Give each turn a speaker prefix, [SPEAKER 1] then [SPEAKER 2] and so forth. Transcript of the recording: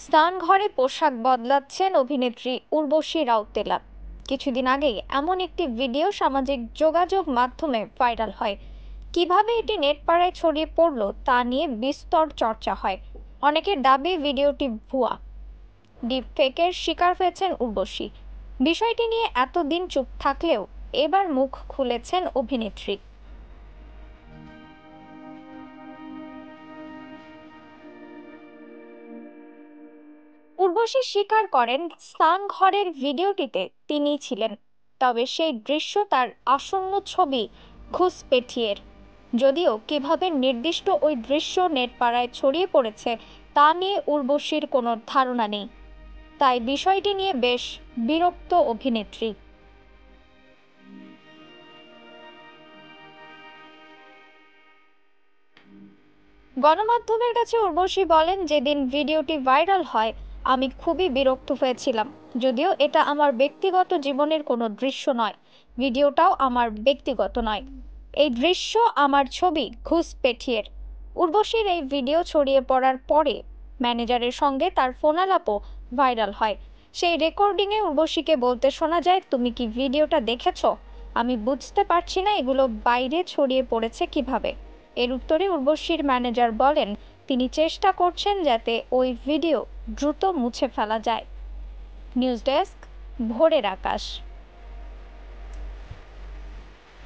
[SPEAKER 1] স্নান ঘরে পোশাক বদলাচ্ছেন অভিনেত্রী উর্বশী রাউতেলা। কিছুদিন আগেই এমন একটি ভিডিও সামাজিক যোগাযোগ মাধ্যমে ভাইরাল হয়। কিভাবে এটি নেট পাড়ায় ছড়িয়ে পড়লো তা নিয়ে বিস্তর চর্চা হয়। অনেকের দাবি ভিডিওটি ভুয়া, ডিপ ফেকের শিকার হয়েছেন উর্বশী। বিষয়টি নিয়ে এতদিন চুপ থাকলেও এবার মুখ খুলেছেন অভিনেত্রী। উর্বশী স্বীকার করেন, স্নান ঘরের ভিডিওটিতে তিনিই ছিলেন, তবে সেই দৃশ্য তার আসন্ন ছবি ঘুষপেঠিয়ের। যদিও কিভাবে নির্দিষ্ট ওই দৃশ্য নেটপাড়ায় ছড়িয়ে পড়েছে তা নিয়ে উর্বশীর কোনো ধারণা নেই, তাই বিষয়টি নিয়ে বেশ বিরক্ত অভিনেত্রী। গণমাধ্যমের কাছে উর্বশী বলেন, যেদিন ভিডিওটি ভাইরাল হয় আমি খুবই বিরক্ত হয়েছিলাম। যদিও এটা আমার ব্যক্তিগত জীবনের কোনো দৃশ্য নয়, ভিডিওটাও আমার ব্যক্তিগত নয়। এই দৃশ্য আমার ছবি ঘুষপেঠিয়ের। উর্বশীর এই ভিডিও ছড়িয়ে পড়ার পরে ম্যানেজারের সঙ্গে তার ফোনালাপও ভাইরাল হয়। সেই রেকর্ডিংয়ে উর্বশীকে বলতে শোনা যায়, তুমি কি ভিডিওটা দেখেছো? আমি বুঝতে পারছি না এগুলো বাইরে ছড়িয়ে পড়েছে কিভাবে। এর উত্তরে উর্বশীর ম্যানেজার বলেন, তিনি চেষ্টা করছেন যাতে ওই ভিডিও দ্রুত মুছে ফেলা যায়। নিউজ ডেস্ক, ভোরের আকাশ।